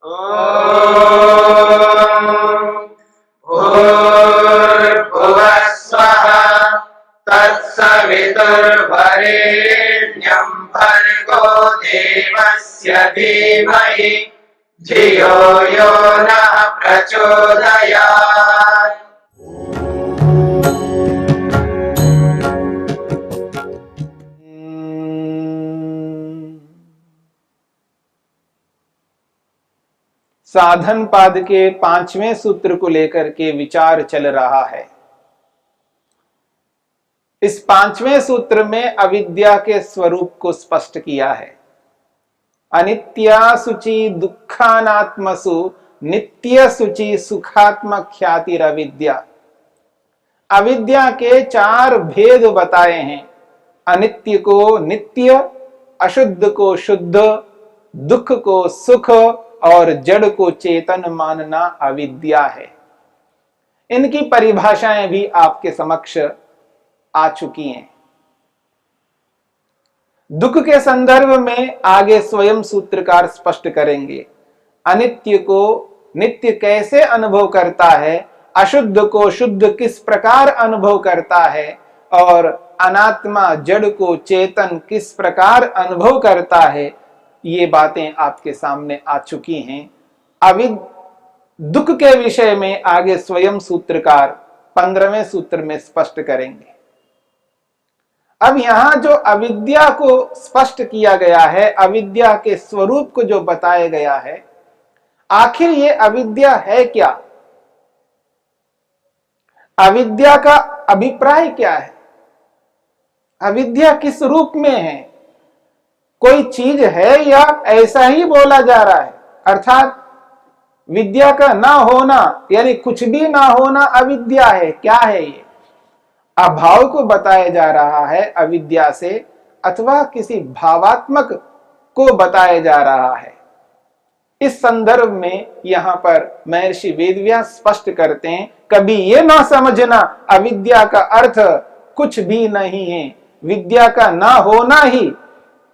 भूर्भुवः स्वः तत्सवितुर्वरेण्यं भर्गो देवस्य धीमहि धियो यो नः प्रचोदयात्। साधन पाद के 5वें सूत्र को लेकर के विचार चल रहा है। इस 5वें सूत्र में अविद्या के स्वरूप को स्पष्ट किया है। अनित्या शुचि दुखानात्मसु नित्य शुचि सुखात्मक ख्यातिर अविद्या। अविद्या के 4 भेद बताए हैं। अनित्य को नित्य, अशुद्ध को शुद्ध, दुख को सुख और जड़ को चेतन मानना अविद्या है। इनकी परिभाषाएं भी आपके समक्ष आ चुकी हैं। दुख के संदर्भ में आगे स्वयं सूत्रकार स्पष्ट करेंगे। अनित्य को नित्य कैसे अनुभव करता है, अशुद्ध को शुद्ध किस प्रकार अनुभव करता है और अनात्मा जड़ को चेतन किस प्रकार अनुभव करता है, ये बातें आपके सामने आ चुकी हैं। दुख के विषय में आगे स्वयं सूत्रकार 15वें सूत्र में स्पष्ट करेंगे। अब यहां जो अविद्या को स्पष्ट किया गया है, अविद्या के स्वरूप को जो बताया गया है, आखिर ये अविद्या है क्या? अविद्या का अभिप्राय क्या है? अविद्या किस रूप में है? कोई चीज है या ऐसा ही बोला जा रहा है? अर्थात विद्या का ना होना यानी कुछ भी ना होना अविद्या है। क्या है ये? अभाव को बताया जा रहा है अविद्या से, अथवा किसी भावात्मक को बताया जा रहा है। इस संदर्भ में यहां पर महर्षि वेदव्यास स्पष्ट करते हैं, कभी ये ना समझना अविद्या का अर्थ कुछ भी नहीं है। विद्या का ना होना ही,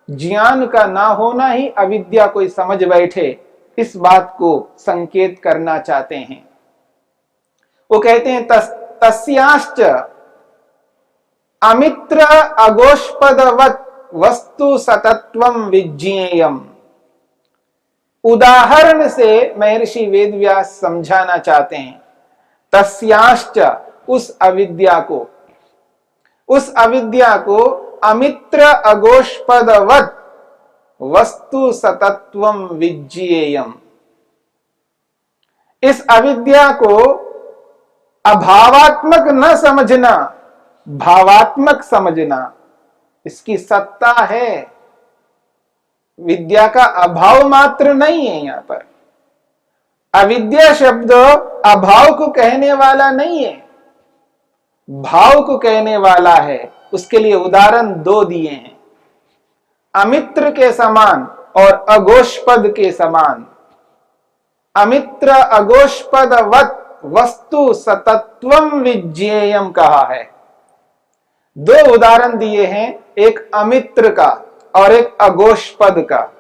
ज्ञान का ना होना ही अविद्या कोई समझ बैठे, इस बात को संकेत करना चाहते हैं। वो कहते हैं तस्याश्च अमित्र अगोष्पदवत् वस्तु सतत्वं विज्ञेयम्। उदाहरण से महर्षि वेदव्यास समझाना चाहते हैं। तस्याश्च उस अविद्या को अमित्र अगोष्पदवत् वस्तु सतत्वं विज्ञेयम्। इस अविद्या को अभावात्मक न समझना, भावात्मक समझना। इसकी सत्ता है, विद्या का अभाव मात्र नहीं है। यहां पर अविद्या शब्द अभाव को कहने वाला नहीं है, भाव को कहने वाला है। उसके लिए उदाहरण 2 दिए हैं, अमित्र के समान और अगोष्पद के समान। अमित्र अगोष्पदवत् वस्तु सतत्वं विज्ञेयम् कहा है। 2 उदाहरण दिए हैं, एक अमित्र का और एक अगोष्पद का।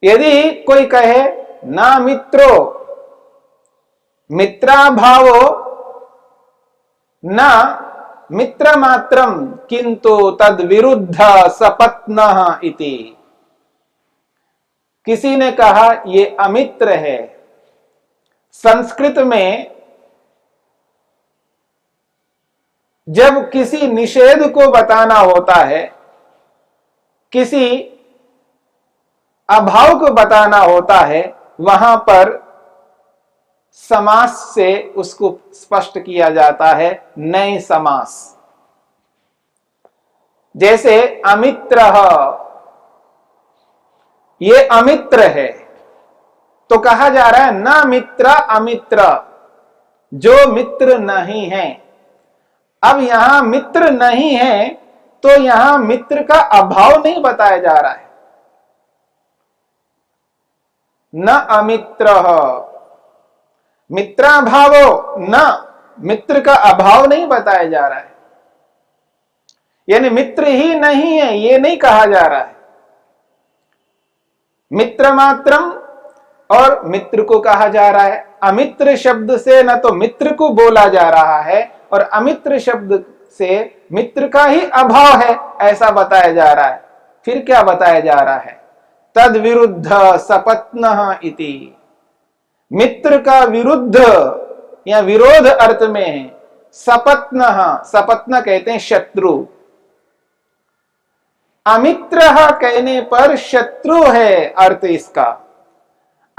यदि कोई कहे ना मित्रो मित्राभावो न मित्र मात्रम किंतु तद विरुद्ध सपत्नः इति। किसी ने कहा ये अमित्र है। संस्कृत में जब किसी निषेध को बताना होता है, किसी अभाव को बताना होता है, वहां पर समास से उसको स्पष्ट किया जाता है, नए समास। जैसे अमित्र, ये अमित्र है, तो कहा जा रहा है न मित्र अमित्र, जो मित्र नहीं है। अब यहां मित्र नहीं है तो यहां मित्र का अभाव नहीं बताया जा रहा है। न अमित्र, मित्राभावो न, मित्र का अभाव नहीं बताया जा रहा है। यानी मित्र ही नहीं है ये नहीं कहा जा रहा है। मित्र मात्रम और मित्र को कहा जा रहा है। अमित्र शब्द से न तो मित्र को बोला जा रहा है और अमित्र शब्द से मित्र का ही अभाव है, ऐसा बताया जा रहा है। फिर क्या बताया जा रहा है? तद विरुद्ध सपत्नः इति। मित्र का विरुद्ध या विरोध अर्थ में है सपत्नः। सपत्न कहते हैं शत्रु। अमित्र कहने पर शत्रु है अर्थ इसका।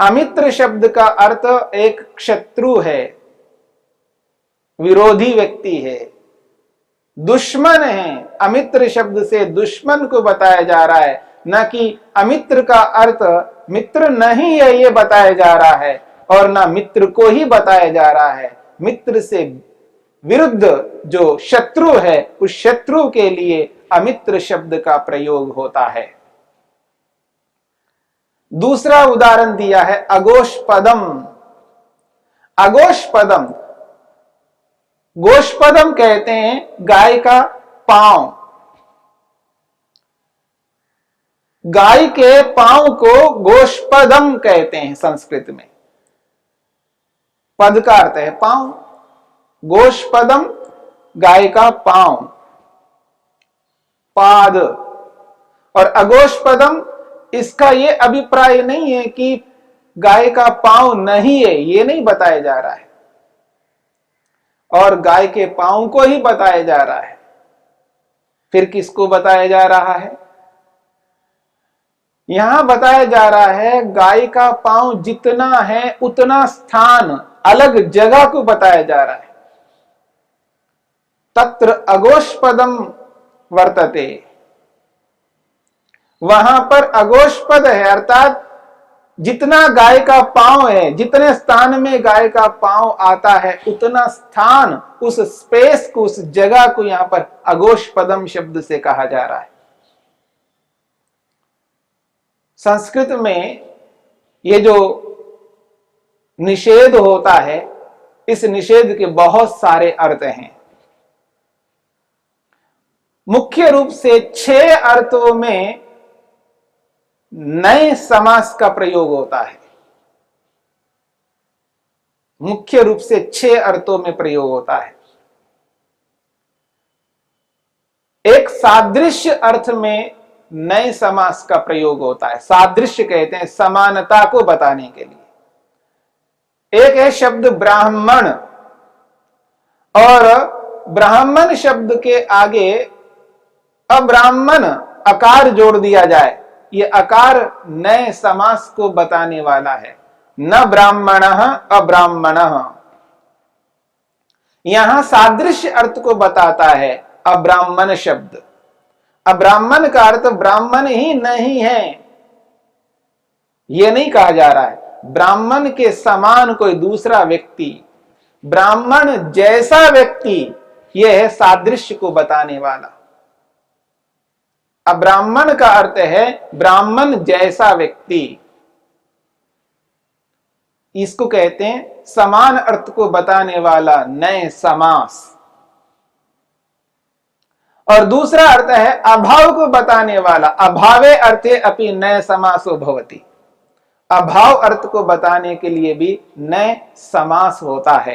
अमित्र शब्द का अर्थ एक शत्रु है, विरोधी व्यक्ति है, दुश्मन है। अमित्र शब्द से दुश्मन को बताया जा रहा है, न कि अमित्र का अर्थ मित्र नहीं है ये बताया जा रहा है, और न मित्र को ही बताया जा रहा है। मित्र से विरुद्ध जो शत्रु है, उस शत्रु के लिए अमित्र शब्द का प्रयोग होता है। दूसरा उदाहरण दिया है अगोष्पदम। अगोष्पदम, गोष्पदम कहते हैं गाय का पांव। गाय के पांव को गोष्पदम कहते हैं संस्कृत में। पद का अर्थ है पांव। गोष्पदम गाय का पांव, पाद। और अगोष्पदम, इसका यह अभिप्राय नहीं है कि गाय का पांव नहीं है, ये नहीं बताया जा रहा है, और गाय के पांव को ही बताया जा रहा है। फिर किसको बताया जा रहा है? यहां बताया जा रहा है गाय का पांव जितना है उतना स्थान, अलग जगह को बताया जा रहा है। तत्र अगोष्पदम वर्तते, वहां पर अगोष्पद है, अर्थात जितना गाय का पांव है, जितने स्थान में गाय का पांव आता है, उतना स्थान, उस स्पेस को, उस जगह को यहां पर अगोष्पदम शब्द से कहा जा रहा है। संस्कृत में ये जो निषेध होता है, इस निषेध के बहुत सारे अर्थ हैं। मुख्य रूप से 6 अर्थों में नए समास का प्रयोग होता है। मुख्य रूप से 6 अर्थों में प्रयोग होता है। एक सादृश्य अर्थ में नए समास का प्रयोग होता है। सादृश्य कहते हैं समानता को बताने के लिए। एक है शब्द ब्राह्मण, और ब्राह्मण शब्द के आगे अब्राह्मण अकार जोड़ दिया जाए, ये अकार नए समास को बताने वाला है। न ब्राह्मणः अब्राह्मणः, यहां सादृश्य अर्थ को बताता है अब्राह्मण शब्द। अब्राह्मण का अर्थ ब्राह्मण ही नहीं है, यह नहीं कहा जा रहा है। ब्राह्मण के समान कोई दूसरा व्यक्ति, ब्राह्मण जैसा व्यक्ति, यह है सादृश्य को बताने वाला। अब्राह्मण का अर्थ है ब्राह्मण जैसा व्यक्ति। इसको कहते हैं समान अर्थ को बताने वाला नए समास। और दूसरा अर्थ है अभाव को बताने वाला। अभावे अर्थे अपि नए समासो भवति। अभाव अर्थ को बताने के लिए भी नए समास होता है।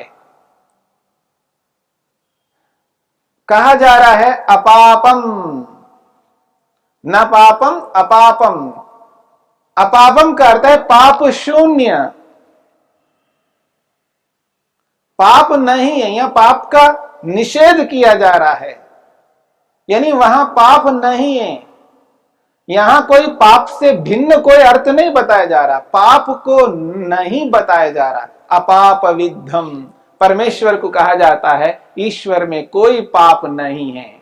कहा जा रहा है अपापम, न पापम अपापम। अपापम का अर्थ है पाप शून्य, पाप नहीं है, यहां पाप का निषेध किया जा रहा है, यानी वहां पाप नहीं है। यहां कोई पाप से भिन्न कोई अर्थ नहीं बताया जा रहा, पाप को नहीं बताया जा रहा। अपाप विद्धम, परमेश्वर को कहा जाता है ईश्वर में कोई पाप नहीं है।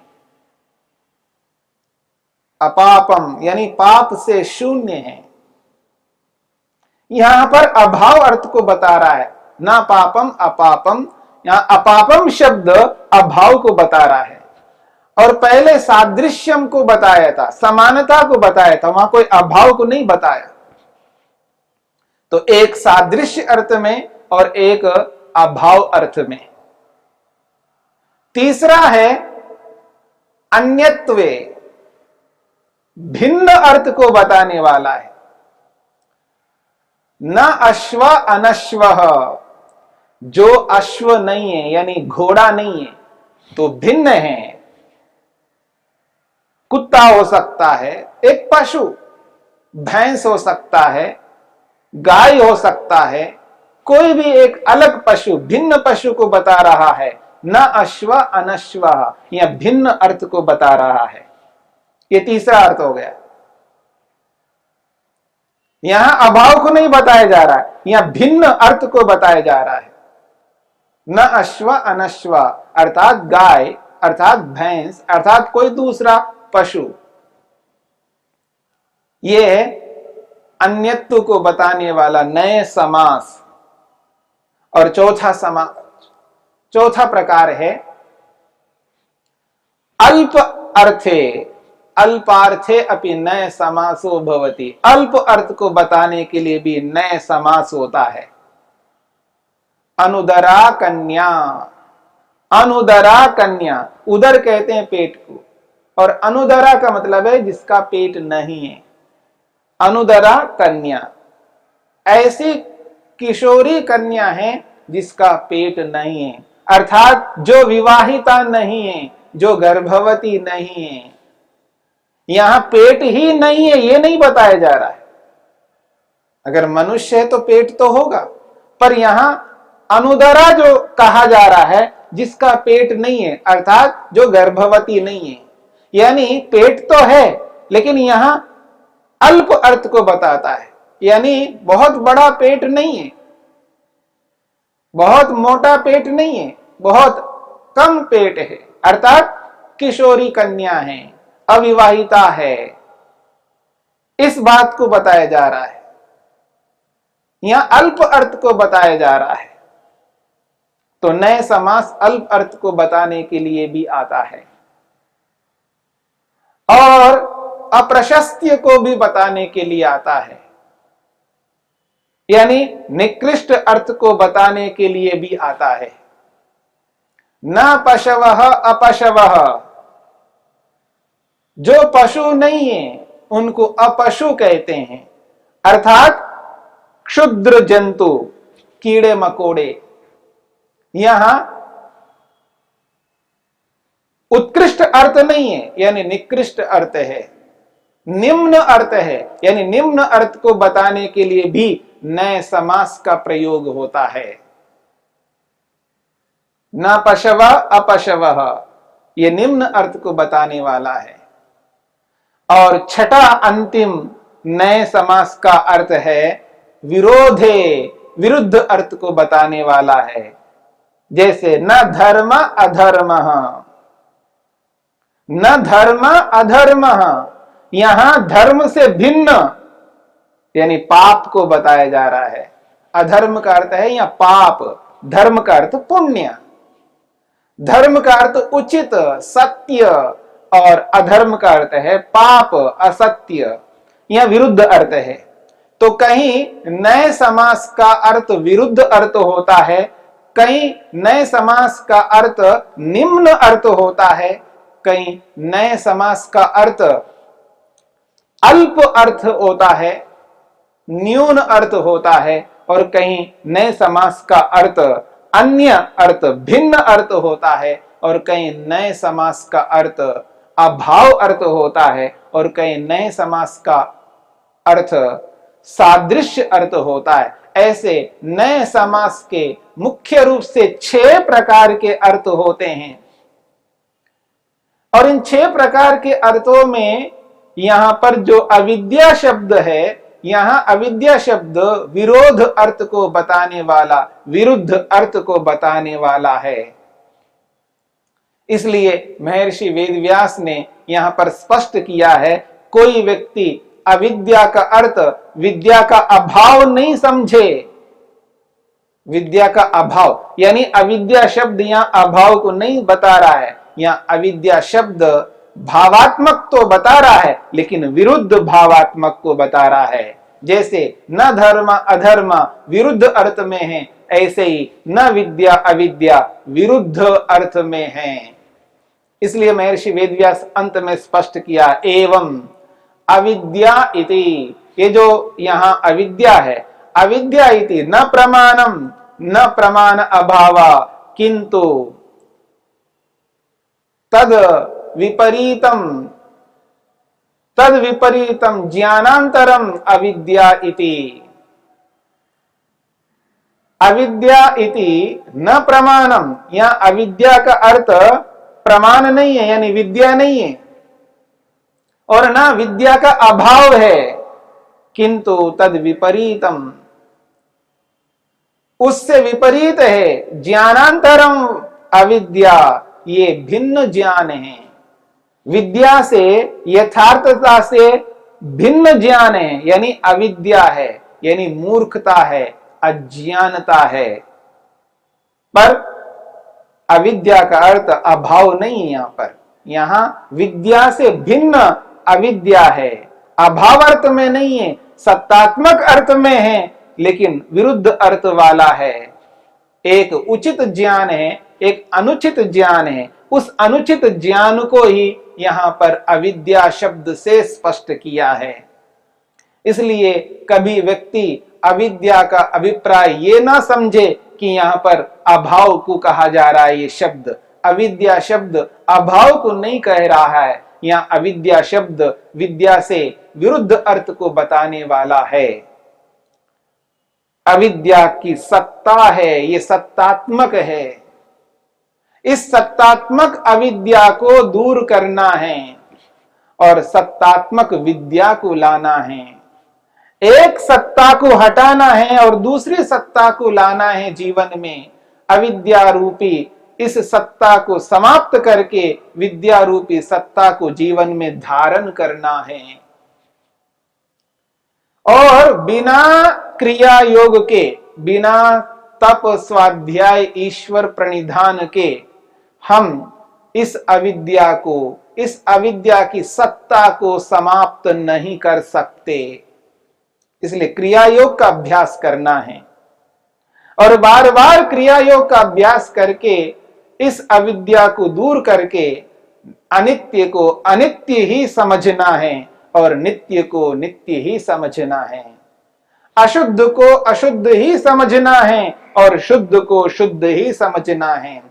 अपापम यानी पाप से शून्य है। यहां पर अभाव अर्थ को बता रहा है, ना पापम अपापम। यहां अपापम शब्द अभाव को बता रहा है, और पहले सादृश्यम को बताया था, समानता को बताया था, वहां कोई अभाव को नहीं बताया। तो एक सादृश्य अर्थ में और एक अभाव अर्थ में। तीसरा है अन्यत्वे, भिन्न अर्थ को बताने वाला है। न अश्व अनश्व, जो अश्व नहीं है यानी घोड़ा नहीं है तो भिन्न है। कुत्ता हो सकता है, एक पशु, भैंस हो सकता है, गाय हो सकता है, कोई भी एक अलग पशु, भिन्न पशु को बता रहा है। न अश्व अनश्व, यह भिन्न अर्थ को बता रहा है। ये तीसरा अर्थ हो गया। यहां अभाव को नहीं बताया जा रहा है, यहां भिन्न अर्थ को बताया जा रहा है। न अश्व अनश्व अर्थात गाय, अर्थात भैंस, अर्थात कोई दूसरा पशु। यह अन्यत्व को बताने वाला नए समास। और चौथा प्रकार है अल्प अर्थे, अल्पार्थे अपि नए समासो भवति। अल्प अर्थ को बताने के लिए भी नए समास होता है। अनुदरा कन्या, अनुदरा कन्या, उदर कहते हैं पेट को, और अनुदरा का मतलब है जिसका पेट नहीं है। अनुदरा कन्या, ऐसी किशोरी कन्या है जिसका पेट नहीं है, अर्थात जो विवाहिता नहीं है, जो गर्भवती नहीं है। यहां पेट ही नहीं है ये नहीं बताया जा रहा है। अगर मनुष्य है तो पेट तो होगा, पर यहां अनुदरा जो कहा जा रहा है जिसका पेट नहीं है, अर्थात जो गर्भवती नहीं है। यानी पेट तो है लेकिन यहां अल्प अर्थ को बताता है, यानी बहुत बड़ा पेट नहीं है, बहुत मोटा पेट नहीं है, बहुत कम पेट है, अर्थात किशोरी कन्या है, अविवाहिता है। इस बात को बताया जा रहा है। यहां अल्प अर्थ को बताया जा रहा है। तो नए समास अल्प अर्थ को बताने के लिए भी आता है और अप्रशस्त्य को भी बताने के लिए आता है, यानी निकृष्ट अर्थ को बताने के लिए भी आता है। न पशवः अपशवः, जो पशु नहीं है उनको अपशु कहते हैं, अर्थात क्षुद्र जंतु, कीड़े मकोड़े। यहां उत्कृष्ट अर्थ नहीं है यानी निकृष्ट अर्थ है, निम्न अर्थ है यानी निम्न अर्थ को बताने के लिए भी नए समास का प्रयोग होता है। न पशव अपशवः, यह निम्न अर्थ को बताने वाला है। और छठा अंतिम नए समास का अर्थ है विरोधे, विरुद्ध अर्थ को बताने वाला है। जैसे न धर्म अधर्मः, न धर्म अधर्मः, यहां धर्म से भिन्न यानी पाप को बताया जा रहा है। अधर्म का अर्थ है यहां पाप, धर्म का अर्थ पुण्य। धर्म का अर्थ उचित, सत्य, और अधर्म का अर्थ है पाप, असत्य। यह विरुद्ध अर्थ है। तो कहीं नए समास का अर्थ विरुद्ध अर्थ होता है, कहीं नए समास का अर्थ निम्न अर्थ होता है, कहीं नए समास का अर्थ अल्प अर्थ होता है, न्यून अर्थ होता है, और कहीं नए समास का अर्थ अन्य अर्थ, भिन्न अर्थ होता है, और कहीं नए समास का अर्थ अभाव अर्थ होता है, और कहीं नए समास का अर्थ सादृश्य अर्थ होता है। ऐसे नए समास के मुख्य रूप से 6 प्रकार के अर्थ होते हैं। और इन 6 प्रकार के अर्थों में यहां पर जो अविद्या शब्द है, यहां अविद्या शब्द विरोध अर्थ को बताने वाला, विरुद्ध अर्थ को बताने वाला है। इसलिए महर्षि वेदव्यास ने यहां पर स्पष्ट किया है, कोई व्यक्ति अविद्या का अर्थ विद्या का अभाव नहीं समझे। विद्या का अभाव यानी अविद्या शब्द यहां अभाव को नहीं बता रहा है, यहां अविद्या शब्द भावात्मक तो बता रहा है लेकिन विरुद्ध भावात्मक को बता रहा है। जैसे न धर्म अधर्म विरुद्ध अर्थ में है, ऐसे ही न विद्या अविद्या विरुद्ध अर्थ में है। इसलिए महर्षि वेदव्यास अंत में स्पष्ट किया, एवं अविद्या इति, ये जो यहां अविद्या है, अविद्या इति न प्रमाणम न प्रमाण अभाव किंतु तद विपरीतम ज्ञानांतरम अविद्या इति। अविद्या इति न प्रमाणम, या अविद्या का अर्थ प्रमाण नहीं है, यानी विद्या नहीं है, और ना विद्या का अभाव है, किंतु तद विपरीतम, उससे विपरीत है। ज्ञानांतरम अविद्या, ये भिन्न ज्ञान है, विद्या से यथार्थता से भिन्न ज्ञान है, यानी अविद्या है, यानी मूर्खता है, अज्ञानता है। पर अविद्या का अर्थ अभाव नहीं है, यहां विद्या से भिन्न अविद्या है, अभाव अर्थ में नहीं है, सत्तात्मक अर्थ में है, लेकिन विरुद्ध अर्थ वाला है। एक उचित ज्ञान है, एक अनुचित ज्ञान है। उस अनुचित ज्ञान को ही यहां पर अविद्या शब्द से स्पष्ट किया है। इसलिए कभी व्यक्ति अविद्या का अभिप्राय ये ना समझे कि यहां पर अभाव को कहा जा रहा है। ये शब्द अविद्या शब्द अभाव को नहीं कह रहा है, यहाँ अविद्या शब्द विद्या से विरुद्ध अर्थ को बताने वाला है। अविद्या की सत्ता है, ये सत्तात्मक है। इस सत्तात्मक अविद्या को दूर करना है और सत्तात्मक विद्या को लाना है। एक सत्ता को हटाना है और दूसरी सत्ता को लाना है जीवन में। अविद्या रूपी इस सत्ता को समाप्त करके विद्या रूपी सत्ता को जीवन में धारण करना है। और बिना क्रिया योग के, बिना तप स्वाध्याय ईश्वर प्रणिधान के हम इस अविद्या को, इस अविद्या की सत्ता को समाप्त नहीं कर सकते। इसलिए क्रिया योग का अभ्यास करना है और बार बार क्रिया योग का अभ्यास करके इस अविद्या को दूर करके अनित्य को अनित्य ही समझना है और नित्य को नित्य ही समझना है। अशुद्ध को अशुद्ध ही समझना है और शुद्ध को शुद्ध ही समझना है।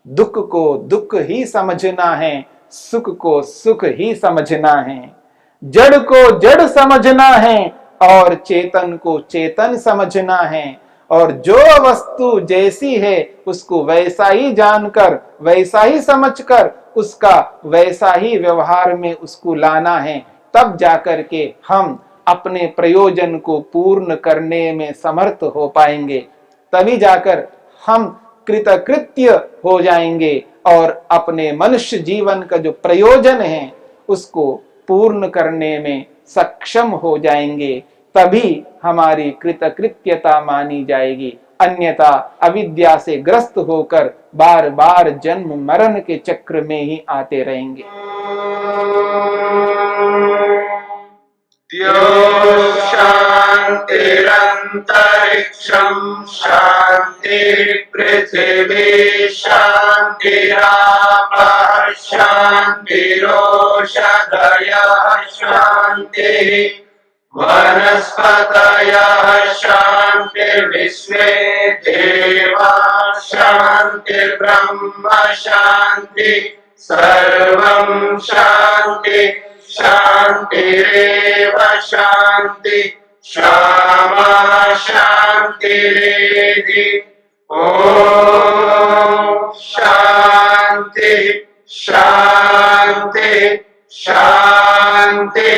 दुख को दुख ही समझना है, सुख को सुख ही समझना है। जड़ को जड़ समझना है और चेतन को चेतन समझना है। और जो वस्तु जैसी है उसको वैसा ही जानकर, वैसा ही समझकर उसका वैसा ही व्यवहार में उसको लाना है। तब जाकर के हम अपने प्रयोजन को पूर्ण करने में समर्थ हो पाएंगे। तभी जाकर हम कृतकृत्य हो जाएंगे और अपने मनुष्य जीवन का जो प्रयोजन है उसको पूर्ण करने में सक्षम हो जाएंगे। तभी हमारी कृतकृत्यता मानी जाएगी। अन्यथा अविद्या से ग्रस्त होकर बार बार जन्म मरण के चक्र में ही आते रहेंगे। शांतिरंतरिक्षं शांति पृथिवी शांतिरापः शांतिरोषधयः शांतिः वनस्पतयः शांतिर्विश्वे देवाः शांतिर्ब्रह्म शांति सर्वं शांति शांतिरेव शांति क्षमा शांतिरेधि। ओम शांति शांति शांति।